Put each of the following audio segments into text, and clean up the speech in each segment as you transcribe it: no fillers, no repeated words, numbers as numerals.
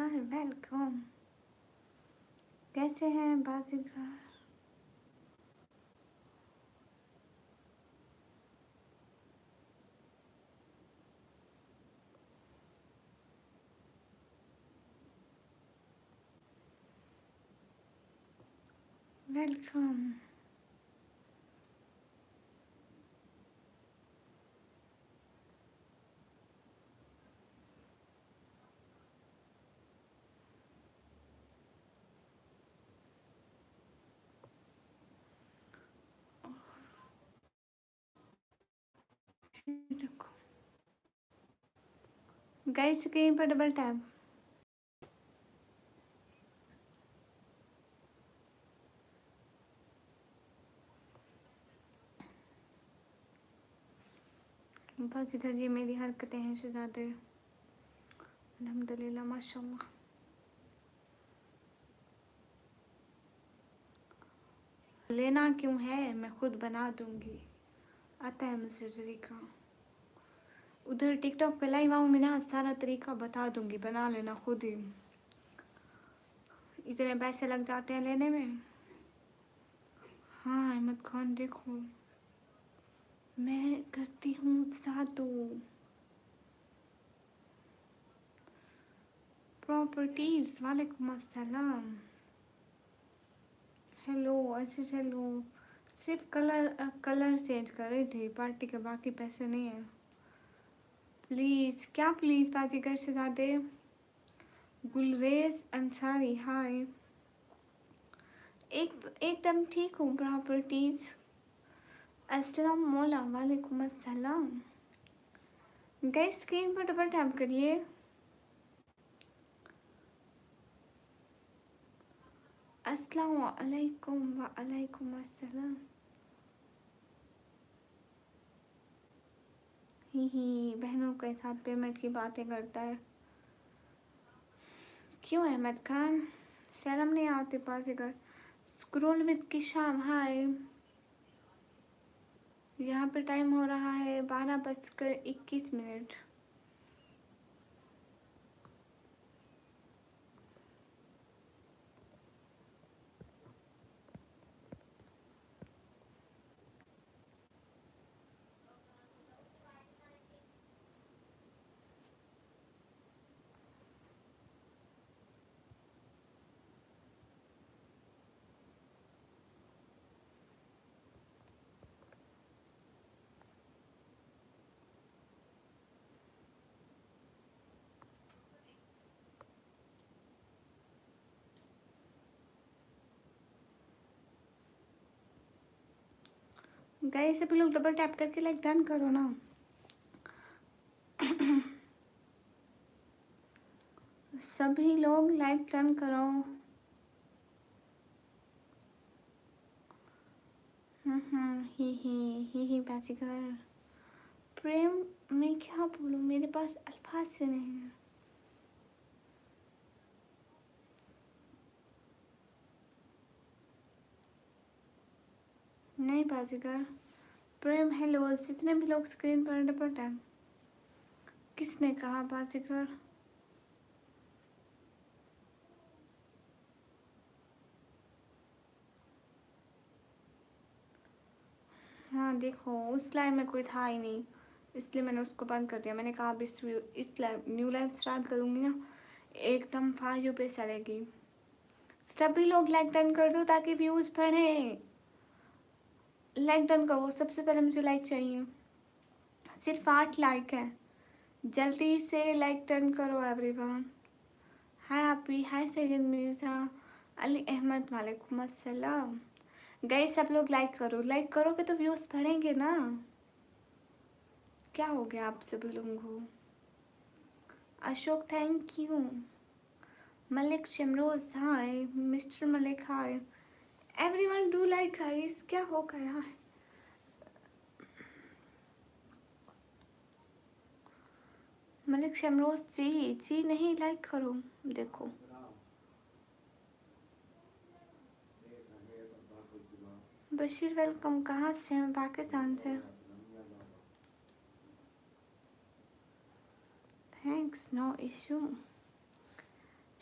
बाजीगर welcome. कैसे हैं बाजीगर? Welcome. देखो गाइस, स्क्रीन पर डबल टैप। बाजीगर ये मेरी हरकतें हैं शहजादे। अल्हम्दुलिल्लाह माशाल्लाह। लेना क्यों है, मैं खुद बना दूंगी। आता है मुझे तरीका। उधर टिकटॉक पे लाइव आऊंगी ना, सारा तरीका बता दूंगी, बना लेना खुद ही। इतने पैसे लग जाते हैं लेने में। हाँ अहमद खान देखो, मैं करती हूँ जादू। प्रॉपर्टीज वालेकुम अस्सलाम। Hello Arshad hello. सिर्फ कलर चेंज कर रही थी पार्टी के, बाकी पैसे नहीं है। प्लीज़ क्या प्लीज़ बाजीगर से ज़्यादा। गुलरेज अंसारी हाय। एकदम ठीक हूँ प्रॉपर्टीज। अस्सलाम मौला वालेकुम अस्सलाम। गैस स्क्रीन पर डबल टैप करिए। अस्सलाम वालेकुम वालेकुम अस्सलाम। ही बहनों के साथ पेमेंट की बातें करता है। क्यों अहमद खान, शर्म नहीं आती बाजीगर? स्क्रोल विद की शाम हाय। यहाँ पे टाइम हो रहा है 12:21। गए सभी लोग डबल टैप करके लाइक डन करो ना। सभी लोग लाइक डन करो। ही बाजीगर। प्रेम मैं क्या बोलूँ, मेरे पास अल्फाज से नहीं है। नहीं बाजीगर। प्रेम हेलो, जितने भी लोग स्क्रीन पर डबल टैप। किसने कहा बाजीगर? हाँ देखो, उस लाइन में कोई था ही नहीं, इसलिए मैंने उसको बंद कर दिया। मैंने कहा अब इस लाइव न्यू लाइव स्टार्ट करूँगी ना, एकदम फायू पे चलेगी। सभी लोग लाइक डन कर दो ताकि व्यूज़ बढ़े। लाइक डन करो, सबसे पहले मुझे लाइक चाहिए। सिर्फ 8 लाइक है, जल्दी से लाइक डन करो एवरीवन। हाय आपी, हाय सैयद मिर्ज़ा, अली अहमद वालेकुम अस्सलाम। गए सब लोग लाइक करो, लाइक करोगे तो व्यूज़ बढ़ेंगे ना। क्या हो गया आप सभी लोगों को? Ashok thank you. Malik Shamroz hi. Mister Malik hi. Everyone do like guys, क्या हो गया है? मलिक शमरोज जी नहीं, लाइक करो। देखो बशीर वेलकम। कहाँ से? मैं पाकिस्तान से। Thanks no issue.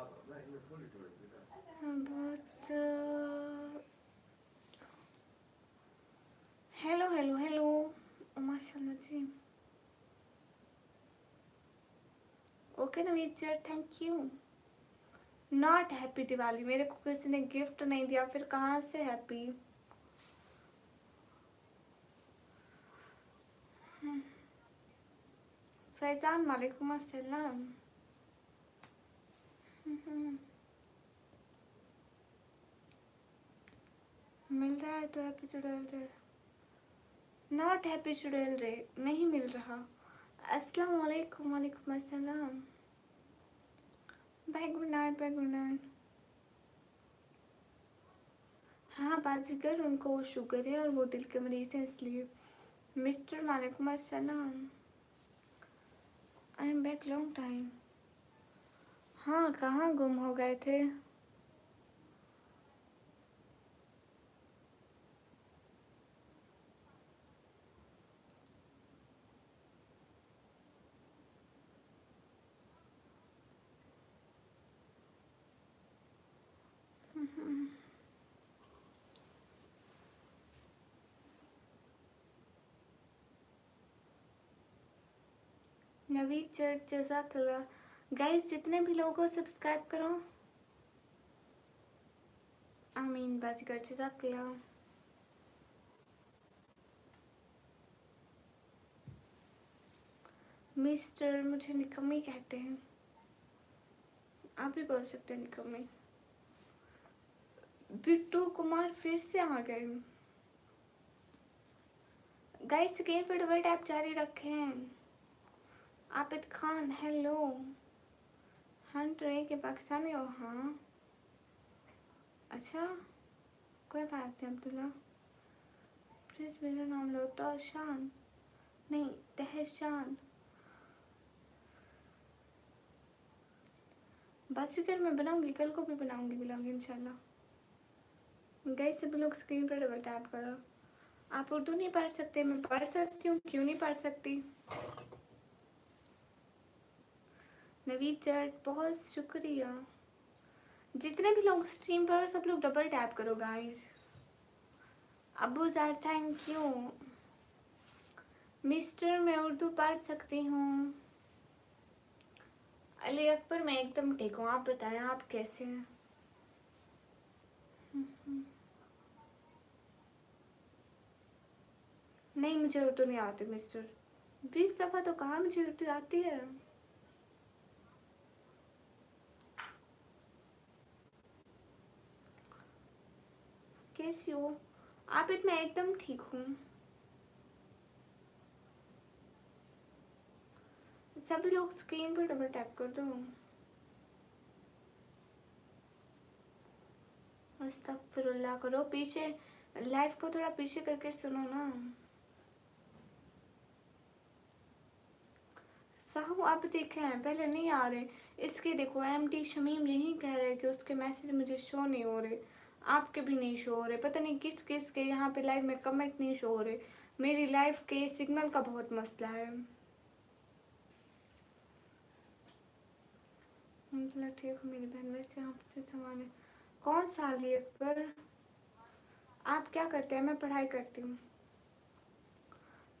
बहुत हेलो हेलो हेलो माशाल्लाह जी। Okay Naveed sir thank you. Not happy Diwali, मेरे को किसी ने गिफ्ट नहीं दिया, फिर कहाँ से हैप्पी। फैजान वालेकुम अस्सलाम। मिल रहा है तो हैप्पी चुड़ैल रे, नॉट हैप्पी चुड़ैल रे, नहीं मिल रहा। अस्सलाम वालेकुम। वालेकुम अस्सलाम। Bye good night, bye good night. हाँ बाजीगर, उनको वो शुगर है और वो दिल के मरीज हैं इसलिए। मिस्टर वालेकुम अस्सलाम। I am back long time. हाँ कहाँ गुम हो गए थे। नवीद चर्च जज़ाकल्लाह। गाइस जितने भी लोगों को सब्सक्राइब करो। आमीन बाजीगर जज़ाकल्लाह। मिस्टर मुझे निकम्मी कहते हैं, आप भी बोल सकते हैं निकम्मी। बिट्टू कुमार फिर से आ गए। गाइस स्क्रीन पर डबल टैप जारी रखें। आबिद खान हेलो। हंट रे के पाकिस्तानी हो। हाँ अच्छा कोई बात नहीं अब्दुल्ला। प्लीज मेरा नाम लो तो शान नहीं तहशान। बाजीगर मैं बनाऊंगी, कल को भी बनाऊंगी ब्लॉग इंशाल्लाह। गाइस सभी लोग स्क्रीन पर डबल टैप करो। आप उर्दू नहीं पढ़ सकते, मैं पढ़ सकती हूँ, क्यों नहीं पढ़ सकती। नवीद चैट बहुत शुक्रिया। जितने भी लोग स्ट्रीम पर सब लोग डबल टैप करो guys. Abu jar thank you. Mister मैं उर्दू पढ़ सकती हूँ। अली अकबर मैं एकदम ठीक हूँ, आप बताएं आप कैसे हैं। नहीं मुझे उर्दू नहीं आती मिस्टर। 20 दफ़ा तो कहा मुझे उर्दू आती है। कैसी हो आप? मैं एकदम ठीक हूँ। सभी लोग स्क्रीन पर डबल टैप कर दो। अस्तगफिरुल्लाह करो, पीछे लाइव को थोड़ा पीछे करके सुनो ना। साहू आप देखे हैं पहले नहीं आ रहे, इसके देखो एमटी शमीम यही कह रहे हैं कि उसके मैसेज मुझे शो नहीं हो रहे, आपके भी नहीं शो हो रहे, पता नहीं किस किस के यहाँ पे लाइव में कमेंट नहीं शो हो रहे। मेरी लाइव के सिग्नल का बहुत मसला है। मतलब ठीक हूँ मेरी बहन, वैसे आपसे संभाले कौन सा लिए पर। आप क्या करते हैं? मैं पढ़ाई करती हूँ।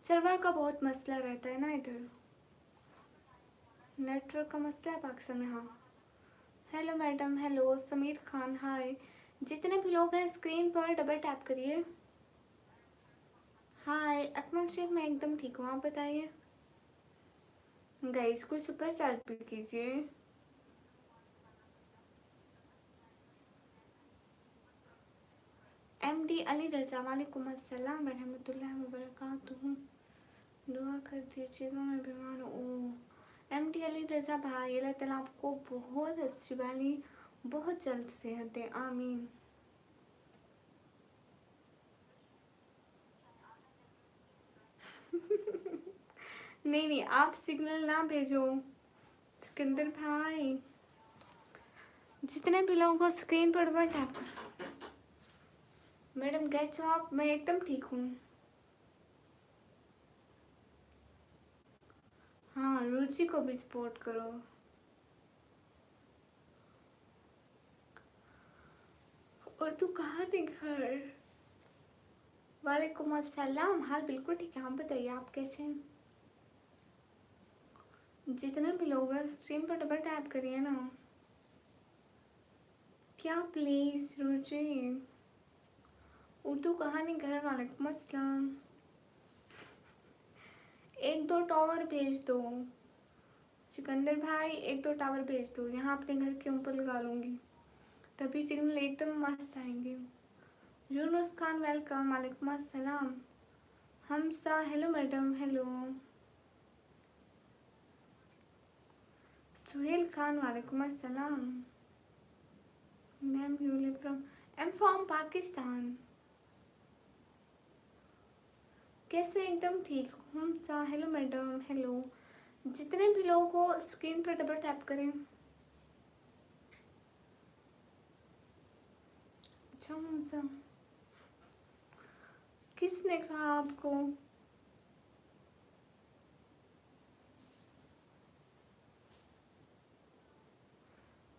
सर्वर का बहुत मसला रहता है ना इधर, नेटवर्क का मसला है पाकिस्तान में। हाँ hello madam, hello Sameer Khan hi. जितने भी लोग हैं स्क्रीन पर डबल टैप करिए। हाय अकमल शेख मैं एकदम ठीक हूँ, आप बताइए। गाइस कोई सुपर चैट भी कीजिए। एमडी अली रज़ा वालेकुम अस्सलाम रहमतुल्लाहि व बरकातुहू। दुआ कर दीजिएगा मैं बीमार हूँ। एमडी अली रज़ा भाई अल्लाह ताला आपको बहुत अच्छी वाली बहुत जल्द सेहत दे, आमीन। नहीं नहीं आप सिग्नल ना भेजो सिकंदर भाई। जितने भी लोगों को स्क्रीन पर डबल टैप करो। मैडम कैसे हो आप? मैं एकदम ठीक हूँ। हाँ रुचि को भी सपोर्ट करो। तू कहाँ नहीं घर? वालेकुम अस्सलाम। हाल बिल्कुल ठीक है, आप बताइए आप कैसे हैं? जितने भी लोग हैं स्ट्रीम पर डबल टैप करिए ना। क्या प्लीज रुचि? उर्दू कहानी घर। वालेकुम अस्सलाम। एक दो टावर भेज दो सिकंदर भाई, एक दो टावर भेज दो, यहाँ अपने घर के ऊपर लगा लूँगी, तभी सिग्नल एकदम मस्त आएंगे। यूनुस खान वेलकम। वालेकुम अस्सलाम। Hamsa hello madam. Hello Suhail Khan. वालेकुम अस्सलाम। Ma'am you live from? I am from Pakistan. कैसे? एकदम ठीक। Hamsa hello madam. हेलो। जितने भी लोग हो स्क्रीन पर डबल टैप करें। अच्छा हमसा, किसने कहा आपको?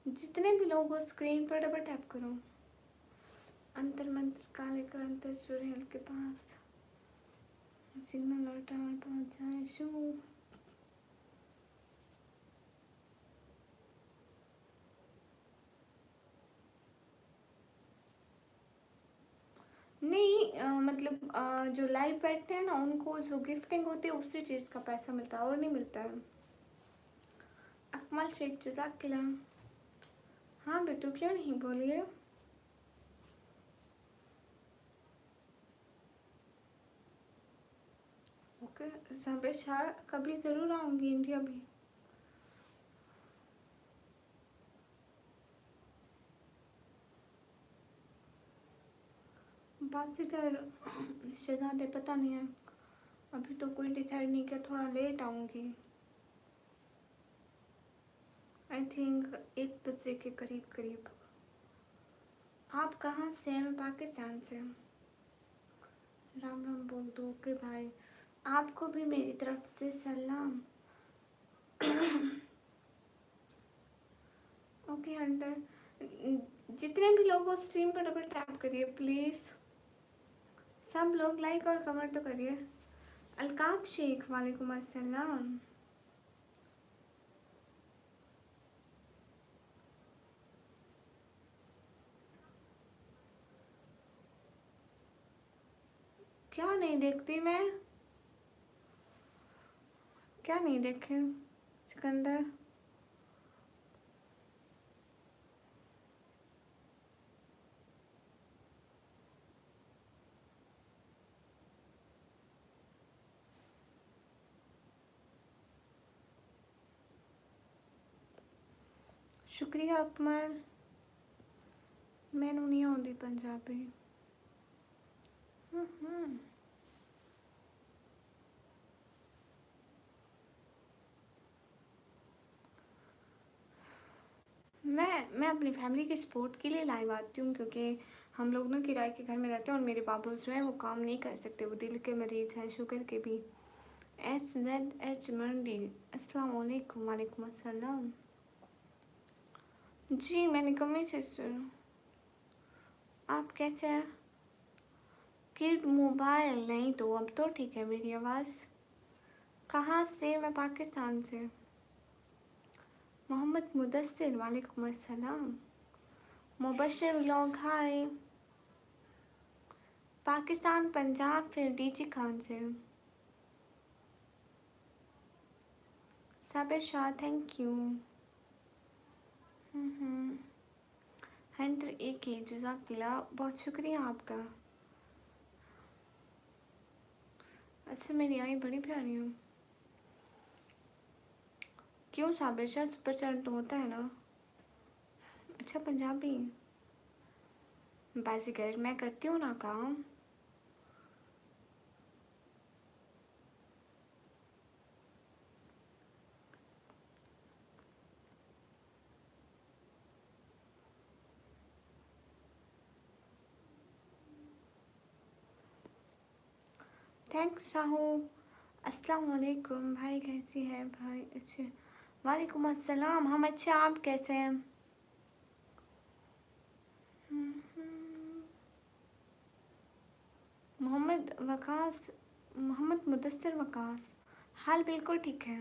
जितने भी लोग हो स्क्रीन पर डबल टैप करो। अंतर मंत्र काले का अंतर सुरेल के पास सिग्नल और टावर पहुंच जाए शू। नहीं मतलब जो लाइव बैठते हैं ना उनको जो गिफ्टिंग होती है उसी चीज़ का पैसा मिलता है और नहीं मिलता है। अकमल शेख जज़ाकल्ला। हाँ बेटू क्यों नहीं, बोलिए। ओके साबिर शाह, कभी ज़रूर आऊँगी इंडिया भी। बाजीगर शहजादे पता नहीं है, अभी तो कोई डिसाइड नहीं किया, थोड़ा लेट आऊँगी। आई थिंक 1 बजे के करीब करीब। आप कहाँ से हैं? मैं पाकिस्तान से। राम राम बोल दो। ओके भाई, आपको भी मेरी तरफ से सलाम। ओके हंटर, जितने भी लोग वो स्ट्रीम पर डबल टैप करिए प्लीज़। सब लोग लाइक और कमेंट तो करिए। अलकाफ शेख वालेकुम अस्सलाम। क्या नहीं देखती मैं? क्या नहीं देखे सिकंदर? शुक्रिया अकमल। मैनू नहीं आती पंजाबी। मैं अपनी फैमिली के सपोर्ट के लिए लाइव आती हूँ, क्योंकि हम लोग ना किराए के घर में रहते हैं और मेरे बाबू जो है वो काम नहीं कर सकते, वो दिल के मरीज़ हैं, शुगर के भी। SZH मंडी। अस्सलाम वालेकुम। वालेकुम अस्सलाम। जी मैं निकम्मी से सुन। आप कैसे हैं? किड मोबाइल नहीं तो अब तो ठीक है मेरी आवाज़। कहाँ से? मैं पाकिस्तान से। मोहम्मद मुदस्सिर। वालेकुम अस्सलाम। मुबशर व्लॉग हाय। पाकिस्तान पंजाब, फिर डीजी खान से। Sabir Shah thank you. Hunter AK जज़ाकल्ला, बहुत शुक्रिया आपका। अच्छा मेरी आई बड़ी प्यारी हूँ। क्यों साबिर शाह, सुपर चैट तो होता है ना। अच्छा पंजाबी बाजीगर, मैं करती हूँ ना काम। थैंक्स साहू। अस्सलाम वालेकुम भाई, कैसी है भाई? अच्छे। वालेकुम अस्सलाम, हम अच्छे, आप कैसे हैं? मोहम्मद वकास, मोहम्मद मुदस्सिर वकास, हाल बिल्कुल ठीक है।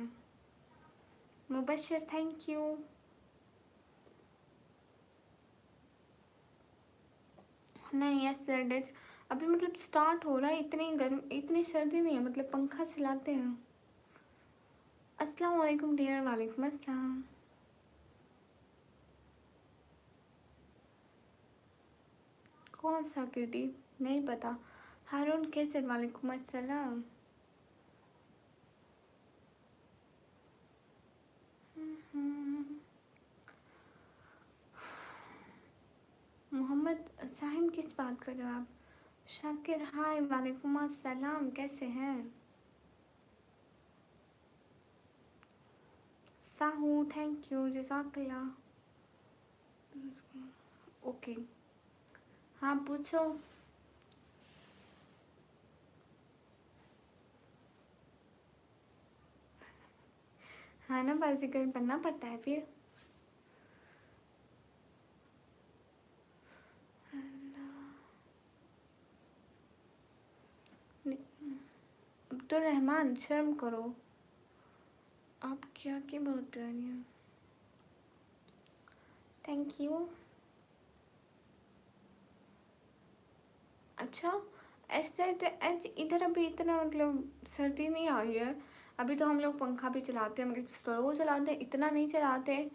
Mubashar thank you. नहीं यस्टरडे अभी मतलब स्टार्ट हो रहा है, इतनी गर्म इतनी सर्दी नहीं है, मतलब पंखा चलाते हैं। अस्सलाम वालेकुम डियर। वालेकुम अस्सलाम। कौन सा किटी? नहीं पता। हारून कैसे? वालेकुम अस्सलाम। मोहम्मद साहिम किस बात कर रहे हो आप? शाकिर हाय वालेकुम अस्सलाम, कैसे हैं? साहू थैंक यू जज़ाकल्लाह। ओके हाँ पूछो। हाँ ना बाजीगर बनना पड़ता है फिर। अब्दुल रहमान शर्म करो। आप क्या की बहुत प्यारी हैं। Thank you. अच्छा ऐसे इधर अभी इतना मतलब सर्दी नहीं आई है। अभी तो हम लोग पंखा भी चलाते हैं, मतलब स्लो चलाते हैं, इतना नहीं चलाते,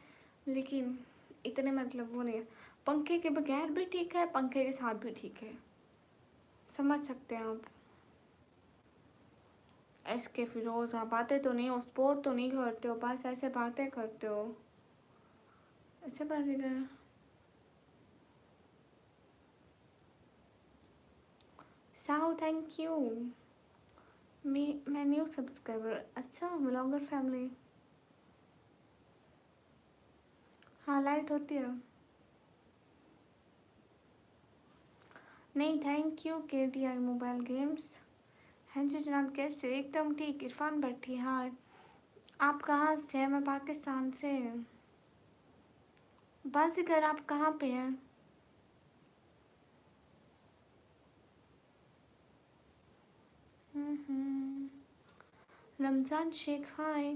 लेकिन इतने मतलब वो नहीं है। पंखे के बगैर भी ठीक है, पंखे के साथ भी ठीक है, समझ सकते हैं आप। एसके फिरोज आप बातें तो नहीं हो, स्पोर्ट तो नहीं करते हो, बस ऐसे बातें करते हो। अच्छा बातें कर। Sahu thank you. मैं न्यू सब्सक्राइबर। अच्छा ब्लॉगर फैमिली। हाँ लाइट होती है। नहीं थैंक यू के टी आई मोबाइल गेम्स। हाँ जी जनाब कैसे? एकदम ठीक। इरफान भट्टी हाँ। आप कहाँ से हैं? मैं पाकिस्तान से। बाजीगर आप कहाँ पे हैं? रमज़ान शेख हाय।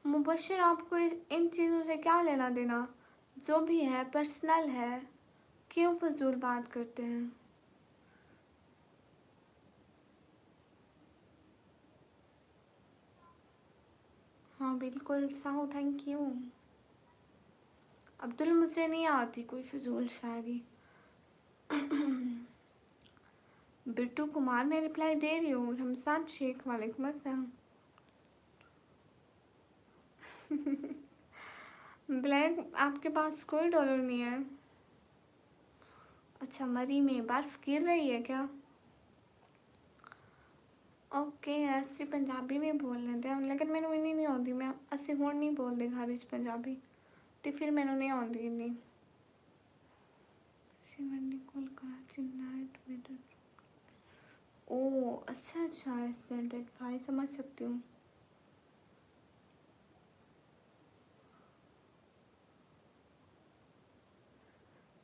मुबशर आपको इन चीज़ों से क्या लेना देना? जो भी है पर्सनल है, क्यों फजूल बात करते हैं? हाँ बिल्कुल साहू थैंक यू। अब्दुल मुझे नहीं आती कोई फजूल शायरी। बिट्टू कुमार मैं रिप्लाई दे रही हूँ। रमज़ान शेख वालेकुम अस्सलाम। ब्लैक आपके पास कोई डॉलर नहीं है? अच्छा मरी में बर्फ़ गिर रही है क्या? ओके ऐसे पंजाबी में बोल लेते हैं, लेकिन मैंने इन्नी नहीं आती। मैं असी हुण नहीं बोलती घर विच पंजाबी, तो फिर मैंने नहीं आती इन्नी। शिवंडी कोल कराची नाइट वेदर। ओ अच्छा अच्छा ऐसे भाई समझ सकती हूँ।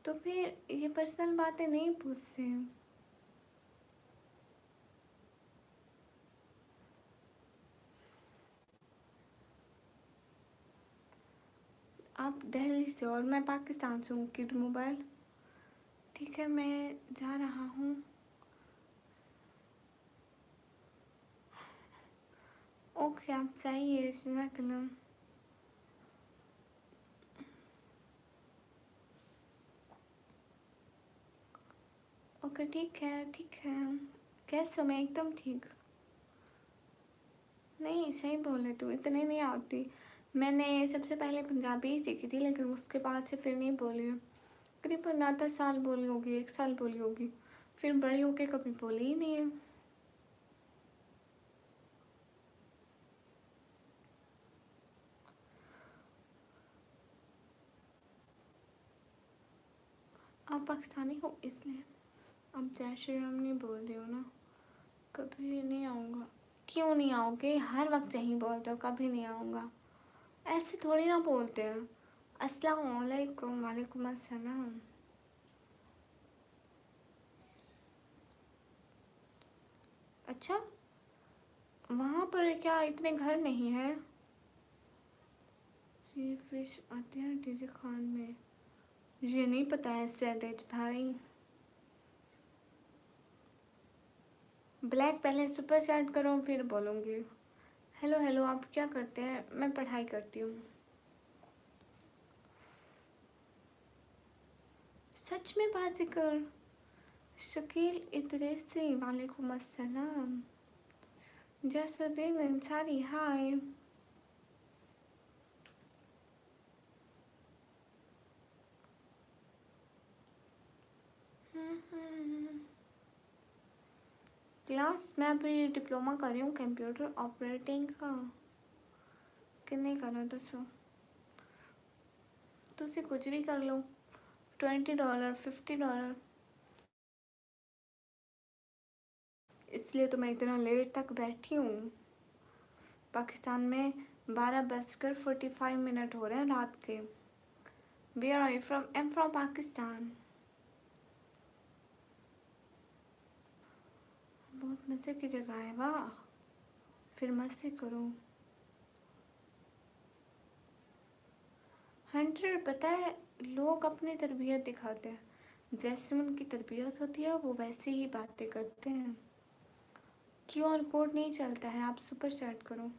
तो फिर ये पर्सनल बातें नहीं पूछते हैं। आप दिल्ली से और मैं पाकिस्तान से हूँ। किड मोबाइल ठीक है मैं जा रहा हूँ। ओके आप चाहिए जज़ाकल्लाह। ओके ठीक है ठीक है। कैसे हो? मैं एकदम ठीक। नहीं सही बोले तू, इतने नहीं आती। मैंने सबसे पहले पंजाबी ही सीखी थी, लेकिन उसके बाद से फिर नहीं बोली है। करीबन 9-10 साल बोली होगी, 1 साल बोली होगी, फिर बड़ी होके कभी बोली ही नहीं है। आप पाकिस्तानी हो इसलिए आप जय श्री राम नहीं बोल रही हो ना? कभी नहीं आऊँगा। क्यों नहीं आओगे? हर वक्त यहीं बोलते हो कभी नहीं आऊँगा। ऐसे थोड़ी ना बोलते हैं। अस्सलाम वालेकुम। वालेकुम अस्सलाम। अच्छा, वहाँ पर क्या इतने घर नहीं हैं? सी फिश आते हैं डीजे खान में, ये नहीं पता है सैडेज भाई। ब्लैक पहले सुपर चैट करो फिर बोलूँगी। हेलो हेलो, आप क्या करते हैं? मैं पढ़ाई करती हूँ। सच में बाजीगर? शकील इदरीसी वालेकुम अस्सलाम। जसुद्दीन अंसारी हाय। क्लास मैं अभी डिप्लोमा कर रही हूँ कंप्यूटर ऑपरेटिंग का। किन्ने करना दसो? तुसी कुछ भी कर लो। $20 $50, इसलिए तो मैं इतना लेट तक बैठी हूँ। पाकिस्तान में 12:45 हो रहे हैं रात के। Where are you from? I'm from Pakistan. बहुत मज़े की जगह है वाह, फिर मज़े करो। 100 पता है, लोग अपनी तरबियत दिखाते हैं, जैसे उनकी तरबियत होती है वो वैसे ही बातें करते हैं। QR कोड नहीं चलता है, आप सुपर चैट करो।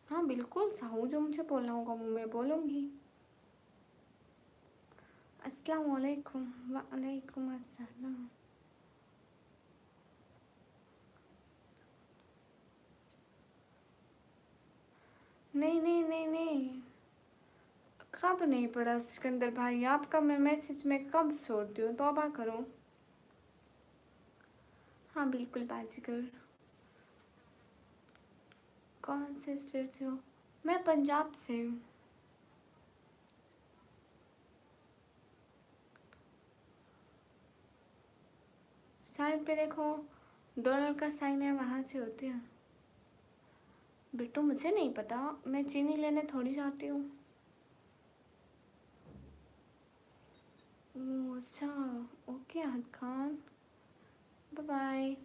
हाँ बिल्कुल साहू, जो मुझे बोलना होगा वो मैं बोलूँगी। अस्सलाम वालेकुम। वालेकुम अस्सलाम। नहीं नहीं नहीं नहीं, कब नहीं पढ़ा सिकंदर भाई आपका मैं मैसेज में कब छोड़ती हूँ, तौबा करो। हाँ बिल्कुल बाजीगर। कौन से स्टेट से हो? मैं पंजाब से हूँ। साइड पे देखो डॉलर का साइन है, वहाँ से होती है। बेटू मुझे नहीं पता, मैं चीनी लेने थोड़ी जाती हूँ। ओह अच्छा, okay Ahad Khan, bye bye.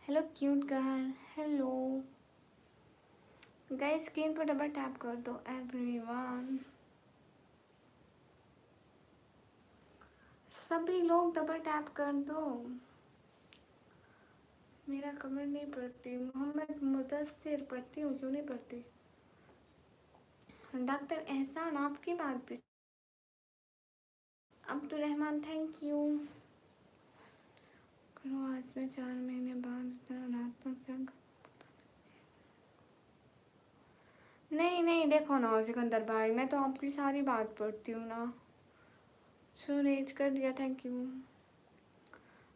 Hello cute girl, hello guys, screen पर डबल टैप कर दो एवरीवन। सभी लोग डबल टैप कर दो। मेरा कमेंट नहीं पढ़ती, मोहम्मद मुदस्सिर पढ़ती हूँ, क्यों नहीं पढ़ती? डॉक्टर एहसान आपकी बात भी। Abdul Rahman thank you. करो आज में 4 महीने बाद रात तक। नहीं नहीं देखो ना सिकंदर भाई, मैं तो आपकी सारी बात पढ़ती हूँ ना। सुरेज कर दिया, थैंक यू।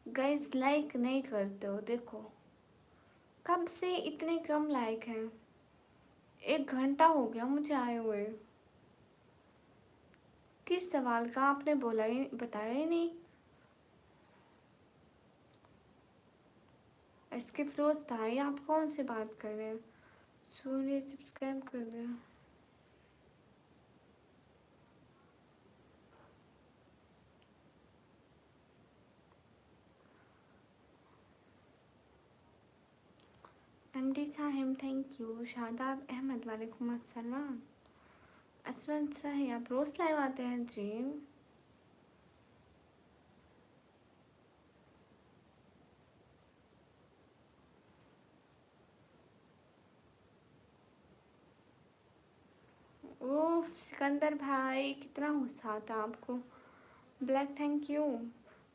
गाइस लाइक नहीं करते हो, देखो कब से इतने कम लाइक हैं। 1 घंटा हो गया मुझे आए हुए। किस सवाल का आपने बोला ही बताया ही नहीं। इसके फिरोज भाई आप कौन से बात कर रहे हैं? सूर्य सब्सक्राइब कर दिया। MD sahib thank you. Shadab Ahmed वालेकुम अस्सलाम। असरन साहिब आप रोज लाइव आते हैं जी? ओह सिकंदर भाई कितना गुस्सा आता आपको। Black thank you.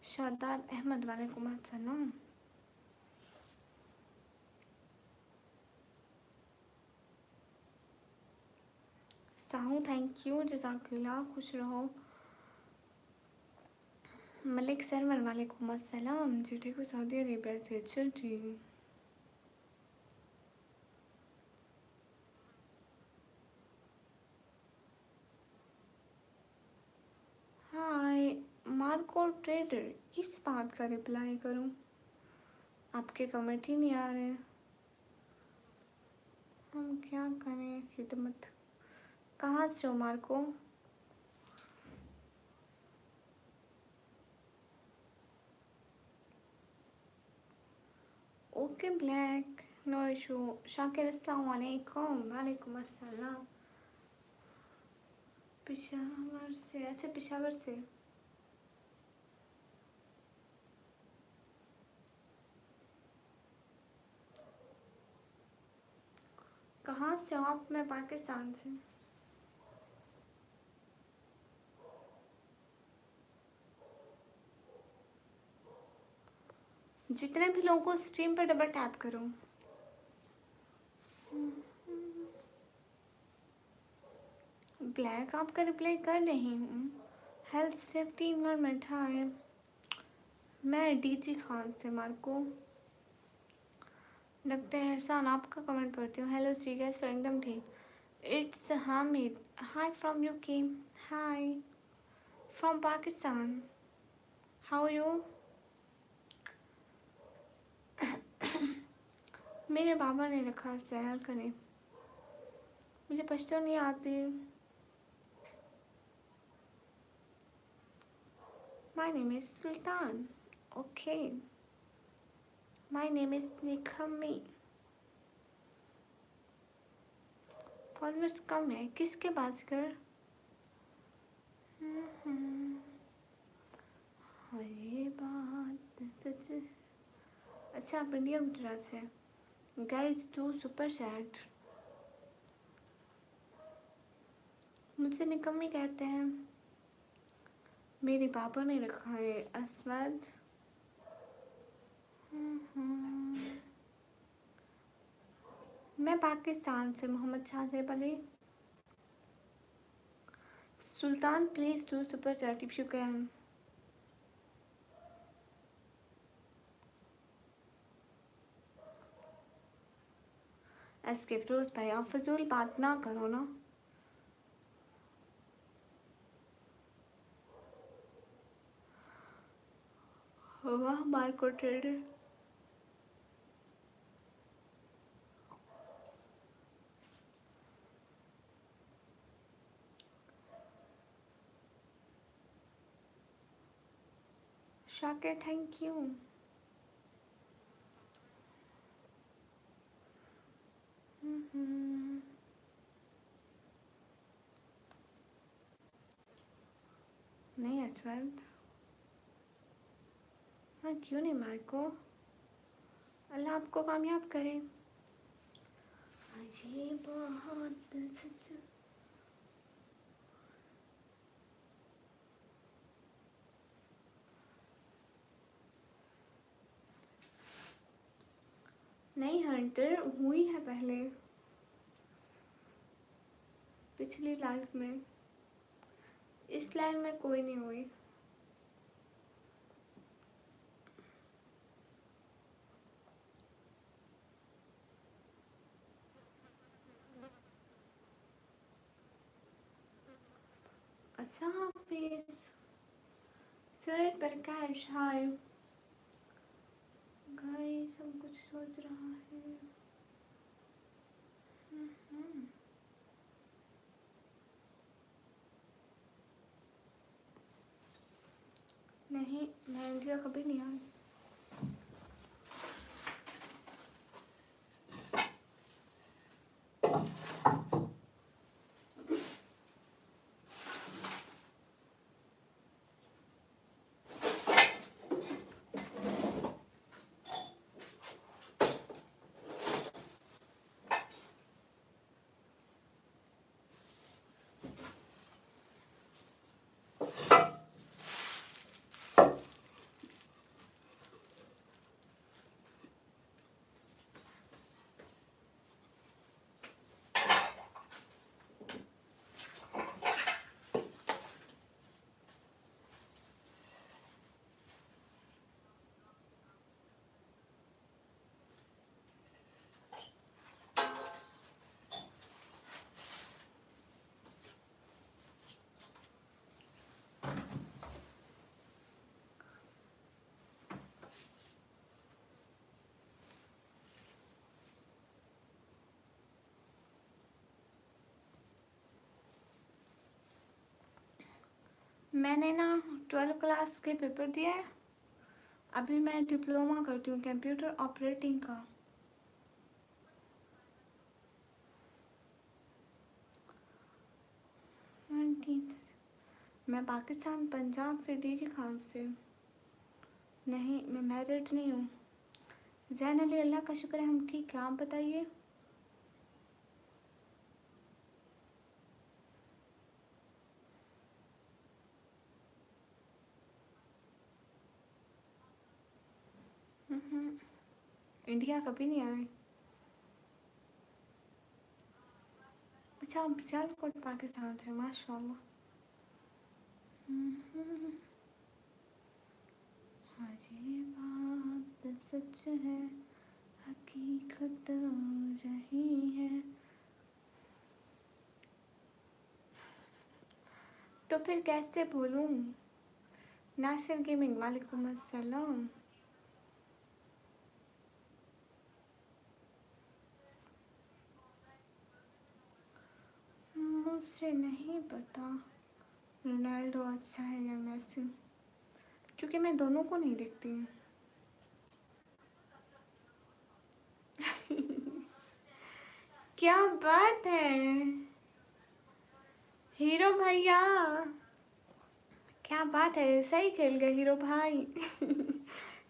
Shadab Ahmed वालेकुम अस्सलाम। साहू थैंक यू, जज़ाकल्लाह, खुश रहो। मलिक सरवर वालेकुम अस्सलाम। जी ठीक हो, सऊदी अरेबिया से, अच्छा जी। हाय मार्को ट्रेडर, किस बात का रिप्लाई करूं? आपके कमेंट ही नहीं आ रहे हैं। हम क्या करें खिदमत। कहाँ से हो Marco? Okay black, no issue. Shakir अस्सलाम वालेकुम। वालेकुम अस्सलाम। पेशावर से? अच्छा पेशावर से। कहाँ से हो आप? मैं पाकिस्तान से। जितने भी लोगों को स्ट्रीम पर डबल टैप करो। ब्लैक आपका रिप्लाई कर रही हूँ। Health safety environment. हाय, मैं डीजी खान से मार्को। डॉक्टर एहसान आपका कमेंट पढ़ती हूँ। हेलो श्री कैसे हो? एकदम ठीक। It's Hamid. Hi from UK. Hi from Pakistan. How are you? मेरे बाबा ने रखा सैरल करें। मुझे पश्तो नहीं आती। My name is Sultan. Okay, my name is निखमी। फॉलोअर्स कम है किसके पास कर? हाँ ये बात सच है। अच्छा आप इंडिया गुजरात से। Guys to super chat. मुझसे निकम्मी कहते हैं। मेरे पापा ने रखा है असमद। मैं पाकिस्तान से Mohammad Shahzeb Ali. Sultan please do super chat if you can. S K Firoz भाई आप फजूल बात ना करो ना। वाह Marco trader. Shakir thank you. नहीं अजवंत। हाँ क्यों नहीं मार्को। अल्लाह आपको कामयाब करे। ये बहुत सच। नहीं हंटर हुई है पहले पिछली लाइफ में। इस लाइन में कोई नहीं हुई। अच्छा हाफिज। सूरज प्रकाश हाय। गाइस हम कुछ सोच रहा है। नहीं मैं इंडिया कभी नहीं आई। मैंने ना 12 क्लास के पेपर दिया है। अभी मैं डिप्लोमा करती हूँ कंप्यूटर ऑपरेटिंग का। मैं पाकिस्तान, पंजाब, फिर डीजी खान से। नहीं, मैं मैरिड नहीं हूँ। जैन अली, अल्लाह का शुक्र है हम ठीक है, आप बताइए। इंडिया कभी नहीं आए। अच्छा, आप सियालकोट पाकिस्तान से, माशाल्लाह। हाँ ये बात सच है, हकीकत रही है। तो फिर कैसे बोलूँ? नासिर गेमिंग, वालेकुम अस्सलाम। मुझे नहीं पता रोनाल्डो अच्छा है या मेसी, क्योंकि मैं दोनों को नहीं देखती हूँ। क्या बात है हीरो भैया, क्या बात है, सही खेल गए हीरो भाई।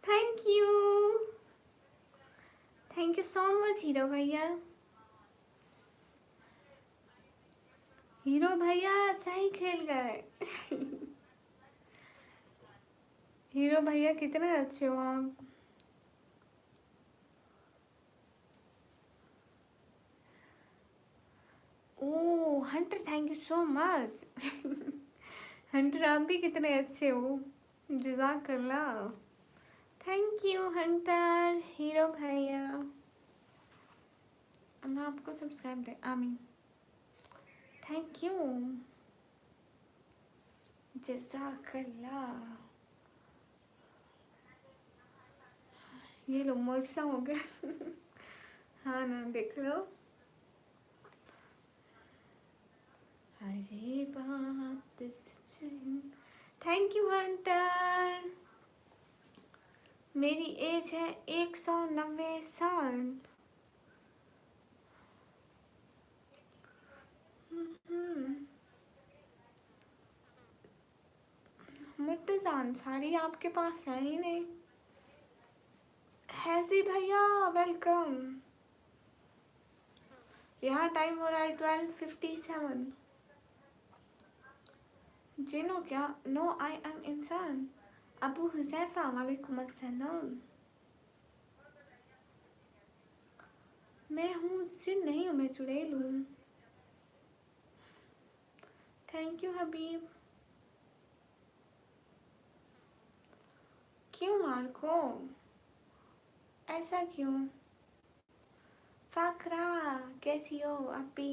Thank you, thank you so much hero भैया। हीरो भैया सही खेल गए। हीरो भैया कितने अच्छे हो आप। Oh Hunter, thank you so much. Hunter आप भी कितने अच्छे हो, जज़ाकल्लाह। थैंक यू हंटर, हीरो भैया। अल्लाह आपको सब्सक्राइब दे, आमीन। थैंक यू, जज़ाकल्लाह। ये लो मोर्चा हो गया। हाँ ना, देख लो। अरे बात सच है। Thank you Hunter. मेरी एज है 190 साल। मुर्तज़ा अंसारी आपके पास है ही नहीं। हैजी भैया वेलकम। यहाँ टाइम हो रहा है 12:57। जिनो क्या? नो आई एम इंसान। अबू हुजैफा, वालेकुम अस्सलाम। मैं हूँ जिन नहीं हूँ, मैं चुड़ैल हूँ। थैंक यू हबीब। क्यों मार्को, ऐसा क्यों? फाकरा कैसी हो अपी?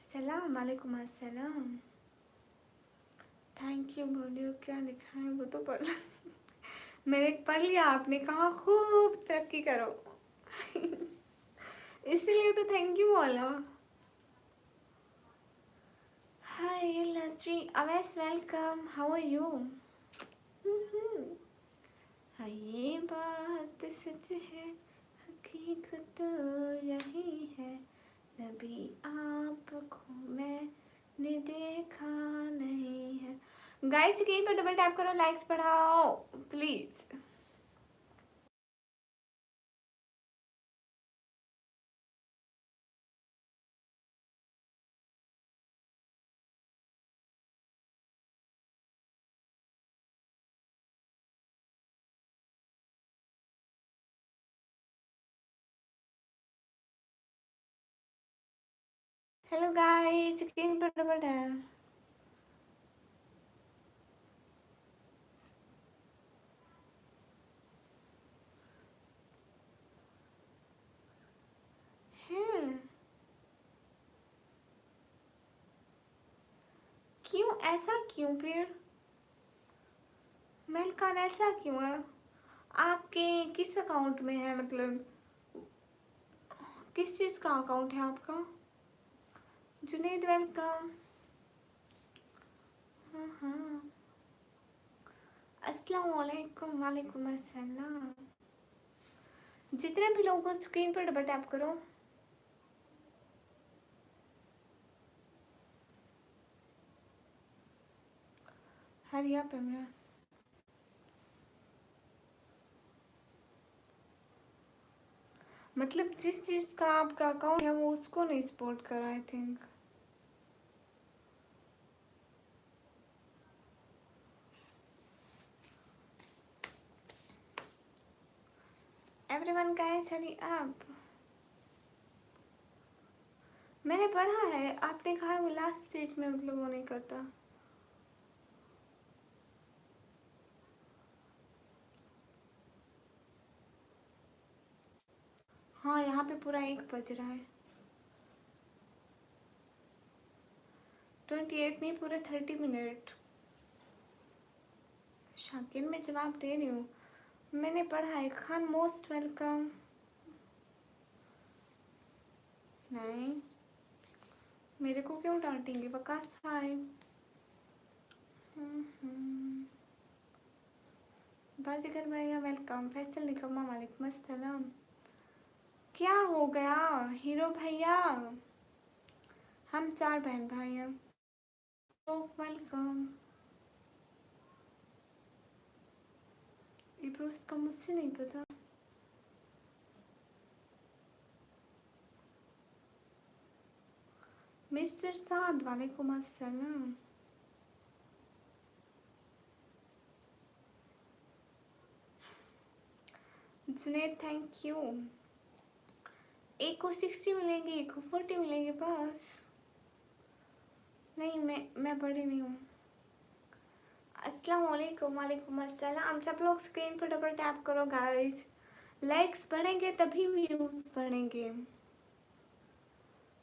सलाम, वालेकुम अस्सलाम। थैंक यू बोलियो, क्या लिखा है वो तो पढ़। मैंने पढ़ लिया, आपने कहा खूब तरक्की करो। इसीलिए तो थैंक यू बोला। हाय लस्री Awais, welcome, how are you? हाँ ये बात सच है, हकीकत यही है, कभी आपको मैंने देखा नहीं है। गाइस स्क्रीन पर डबल टैप करो, लाइक्स बढ़ाओ प्लीज। हेलो गाइस, स्क्रीन पर डबल टैप। हैं, क्यों ऐसा क्यों फिर? मेलकान ऐसा क्यों है? आपके किस अकाउंट में है, मतलब किस चीज़ का अकाउंट है आपका? जुनेद वेलकम। हाँ हाँ। अस्सलाम वालेकुम। वालेकुम अस्सलाम। जितने भी लोग स्क्रीन पर डबल टैप करो। Hurry up Imran. मतलब जिस चीज़ का आपका अकाउंट है वो उसको नहीं सपोर्ट कर रहा I think. Everyone guys hurry up. मैंने पढ़ा है, आपने कहा वो लास्ट स्टेज में मतलब वो नहीं करता। हाँ यहाँ पे पूरा 1 बज रहा है। 28 नहीं, पूरे 30 मिनट। शाकिर मैं जवाब दे रही हूँ, मैंने पढ़ा है। Khan most welcome. नहीं, मेरे को क्यों डांटेंगे? वकास हाय। बाजीगर भैया वेलकम। फैसल निकम्मा वालेकुम अस्सलाम। क्या हो गया हीरो भैया? हम 4 बहन भाई हैं। तो वेलकम। इब्रोस का मुझसे नहीं पता। मिस्टर साद वालेकुम अस्सलाम। Junaid thank you. एक को 60 मिलेंगे, एक को 40 मिलेंगे बस। नहीं मैं बड़ी नहीं हूँ। अस्सलाम वालेकुम। वालेकुम अस्सलाम। सब लोग स्क्रीन पर डबल टैप करो गाइस। लाइक्स बढ़ेंगे तभी व्यूज बढ़ेंगे।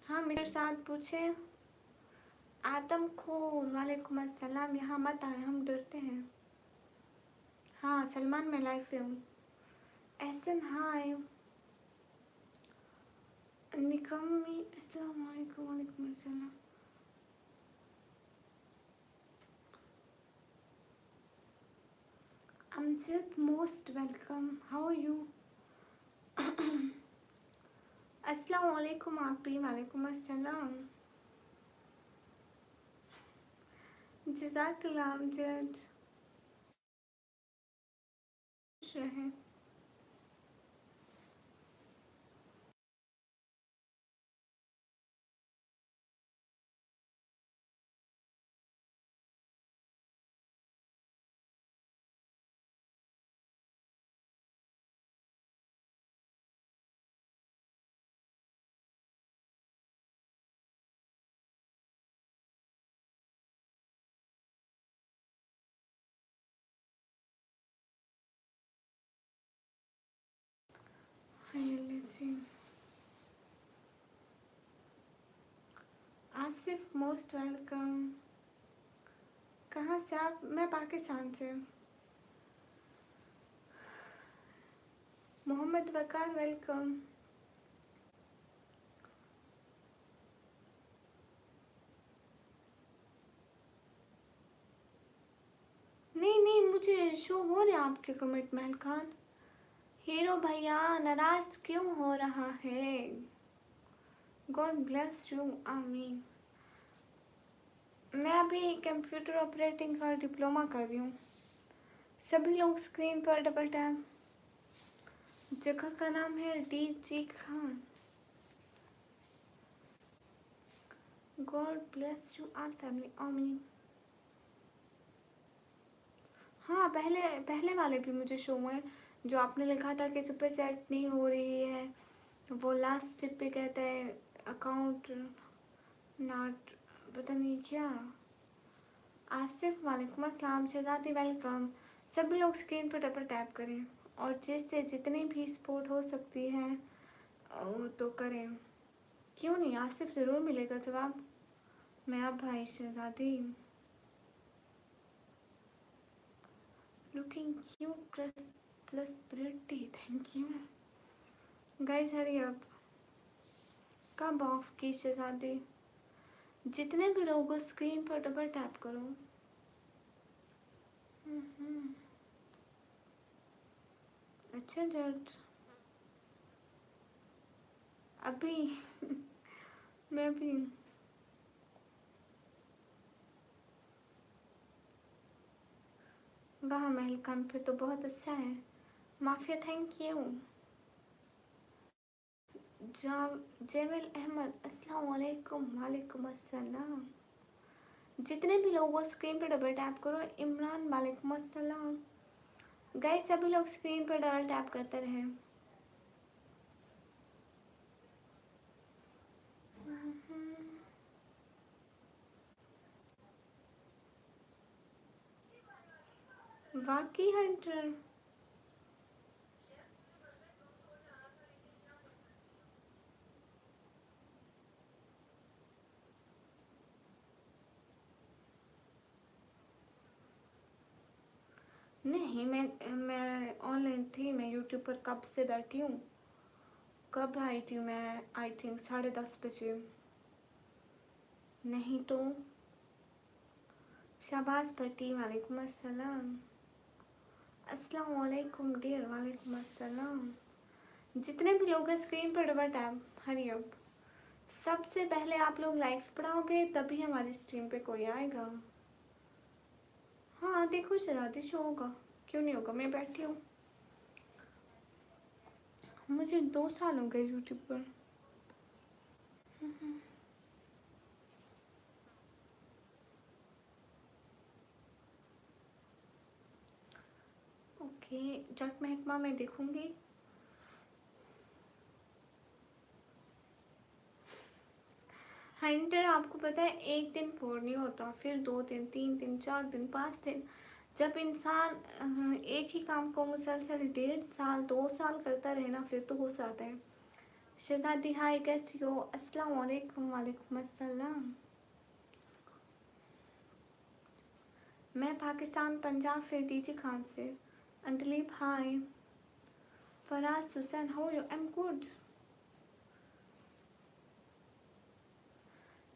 हाँ मेरे साथ पूछे। आदम खोर वालेकुम अस्सलाम। यहाँ मत आए, हम डरते हैं। हाँ सलमान मैं लाइव पे हूँ। एहसन हाय। निकम्मी अस्सलाम वालेकुम। वालेकुम अस्सलाम। Amjad most welcome. How are you? अस्सलाम वालेकुम आपी। वालेकुम अस्सलाम। जज़ाकल्लाह अमजद। खुश रहें। Asif most welcome. कहाँ से आप? मैं पाकिस्तान से। मोहम्मद वकार वेलकम। नहीं नहीं, मुझे शो हो रहे आपके कमेंट महल खान। हीरो भैया नाराज क्यों हो रहा है? God bless you. आमीन। मैं अभी कंप्यूटर ऑपरेटिंग का डिप्लोमा कर रही हूँ। सभी लोग स्क्रीन पर डबल टैप। जगह का नाम है DG Khan. God bless you all family. आमीन। हाँ पहले वाले भी मुझे शो हुए, जो आपने लिखा था कि सुपर चैट नहीं हो रही है। वो लास्ट स्टेप पे कहता है अकाउंट नॉट, पता नहीं क्या। आसिफ वालेकुम अस्सलाम। शहजादी वेलकम। सभी लोग स्क्रीन पर डबल टैप करें और जिससे जितनी भी सपोर्ट हो सकती है वो तो करें। क्यों नहीं, आसिफ ज़रूर मिलेगा जवाब। मैं आप भाई शहजादी। Looking cute plus pretty. Thank you guys. Hurry up. कब ऑफ की शहजादी? जितने भी लोग स्क्रीन पर डबल टैप करो। हम्म, अच्छा जज अभी मैं भी वाह महल खान फिर तो बहुत अच्छा है। Mafia thank you. Jameel Ahmad अस्सलाम वालेकुम। वालेकुम अस्सलाम। जितने भी लोग वो स्क्रीन पर डबल टैप करो। इमरान वालेकुम अस्सलाम। गाइस सभी लोग स्क्रीन पर डबल टैप करते रहें। वाकई हंटर नहीं, मैं ऑनलाइन थी। मैं यूट्यूब पर कब से बैठी हूँ। कब आई थी मैं? आई थिंक 10:30 बजे। नहीं तो शाबाश भट्टी वालेकुम अस्सलाम। अस्सलाम वालेकुम डियर। वालेकुम अस्सलाम। जितने भी लोग हैं स्क्रीन पर डबल टैप। Hurry up. सबसे पहले आप लोग लाइक्स बढ़ाओगे तभी हमारी स्ट्रीम पे कोई आएगा। हाँ देखो शरारती शो होगा, क्यों नहीं होगा। मैं बैठी हूँ। मुझे 2 साल हो गए यूट्यूब पर। ओके जट महकमा मैं देखूंगी। हंटर आपको पता है एक दिन बोर नहीं होता, फिर 2 दिन 3 दिन 4 दिन 5 दिन। जब इंसान एक ही काम को मुसलसल 1.5 साल 2 साल करता रहे ना फिर तो हो जाता है। शहजादी हाय कैसी हो? अस्सलाम वालेकुम। वालेकुम अस्सलाम। मैं पाकिस्तान पंजाब फिर डीजी खान से। अंटलीप hi. Faraz Hussain how you? I am good.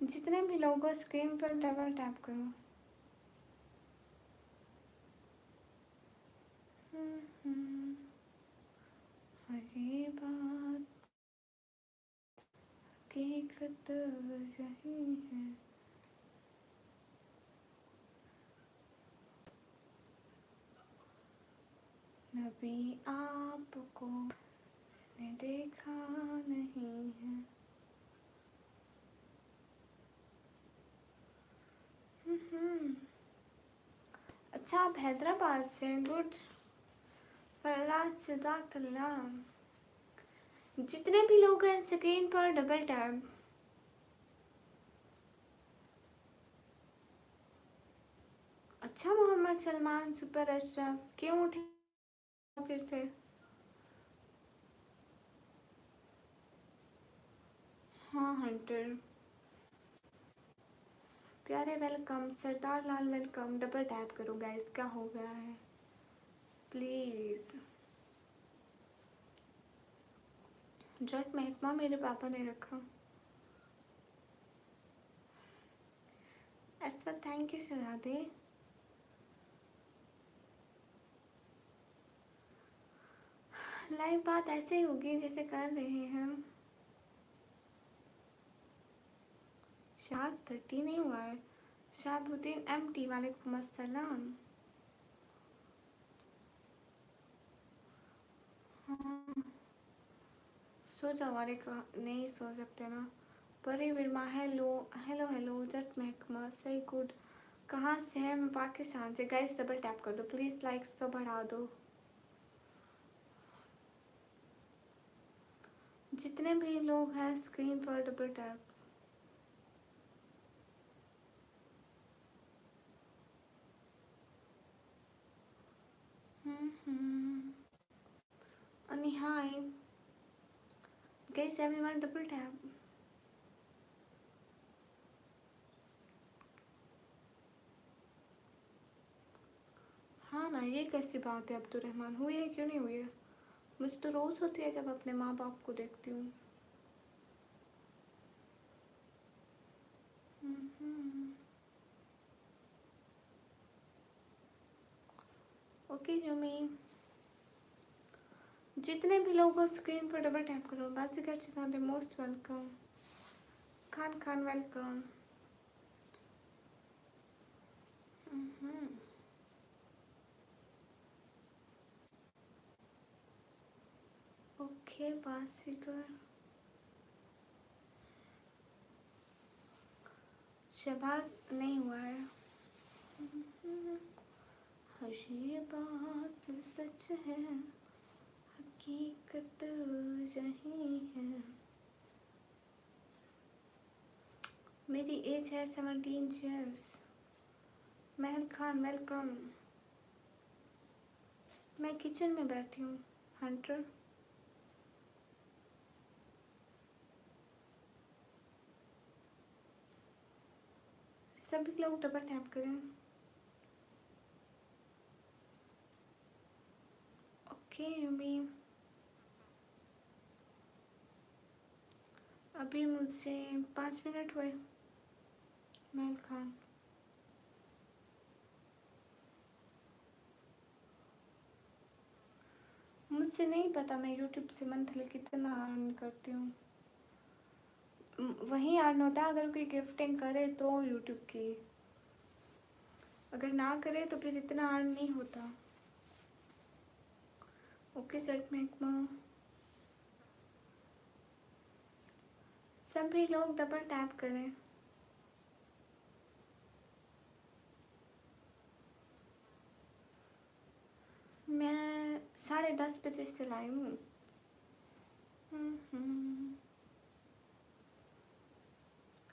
जितने भी लोग हो स्क्रीन पर डबल टैप करो। ये बात हकीकत यही है। नबी आपको मैंने देखा नहीं है। अच्छा आप हैदराबाद से हैं? गुड। फराज जज़ाकल्लाह। जितने भी लोग हैं स्क्रीन पर डबल टैप। अच्छा मोहम्मद सलमान सुपर अशरफ क्यों उठे फिर से? हाँ हंटर प्यारे वेलकम। सरदार लाल वेलकम। डबल टैप करो गाइस, क्या हो गया है प्लीज। जट महकमा मेरे पापा ने रखा। ऐसा थैंक यू शहजादे। लाइव बात ऐसे ही होगी जैसे कर रहे हैं। शायद 30 नहीं हुआ है। शाहबुद्दीन MT वालेकुम अस्सलाम। हाँ सो जाओ। अरे नहीं सो सकते ना। परी विरमा हेलो हेलो हेलो। जट महकमा सही गुड। कहाँ से है? मैं पाकिस्तान से। गाइस डबल टैप कर दो प्लीज़, लाइक्स तो बढ़ा दो। जितने भी लोग हैं स्क्रीन पर डबल टैप। अनि hi guys everyone double tap. हाँ ना ये कैसी बात है अब्दुलरहमान? हुई है क्यों नहीं हुई है? मुझे तो रोज़ होती है जब अपने माँ बाप को देखती हूँ। ओके जुमी, जितने भी लोग हो स्क्रीन पर डबल टैप करो। बाजीगर चिकाते most welcome. Khan Khan welcome. Okay Baazigar, Shahbaz नहीं हुआ है। ये बात सच है, हकीकत यही है। मेरी एज है 17 ईयर्स। महल खान वेलकम। मैं किचन में बैठी हूँ हंटर। सभी लोग डबल टैप करें। ओके यूमी, अभी मुझसे 5 मिनट हुए। महल खान, मुझसे नहीं पता मैं यूट्यूब से मंथली कितना अर्न करती हूँ। वही अर्न होता है अगर कोई गिफ्टिंग करे तो यूट्यूब की, अगर ना करे तो फिर इतना अर्न नहीं होता। ओके सेट महकमा, सभी लोग डबल टैप करें। मैं 10:30 बजे से लाई हूँ।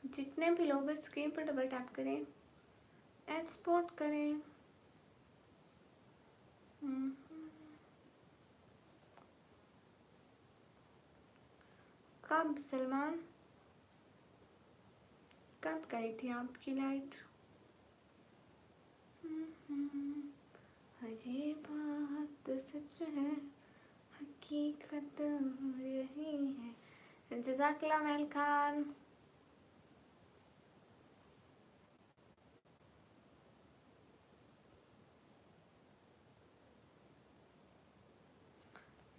जितने भी लोग स्क्रीन पर डबल टैप करें, एड सपोर्ट करें। कब सलमान, कब गई थी आपकी लाइट? ये बात सच है, हकीकत यही है। जज़ाकल्लाह महल खान।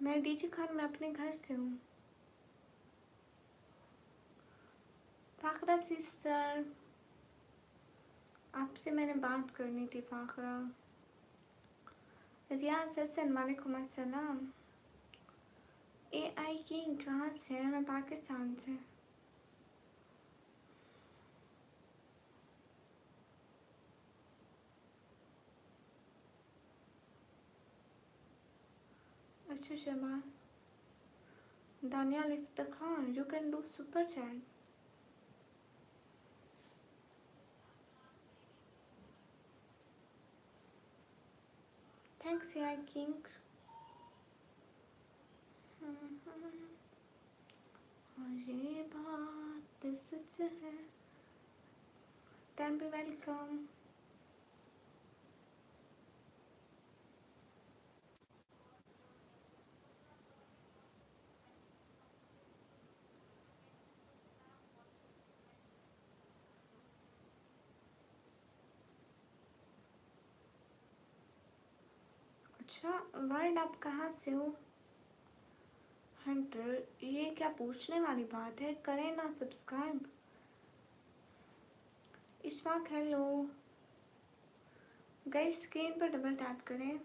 मैं डीजे खान में अपने घर से हूँ। फाखरा सिस्टर, आपसे मैंने बात करनी थी फाखरा। रियाज हसन वालेकुम अस्सलाम। AI किंग कहाँ से है? मैं पाकिस्तान से। अच्छा शहबाज, दानियाल इफ्तर Khan, you can do super chat. Thanks AI king. ये बात सच है। Thank you welcome. अच्छा वर्ल्ड, आप कहाँ से हो हंटर? ये क्या पूछने वाली बात है? करें ना subscribe. Ishfaq hello. Guys screen पर डबल टैप करें।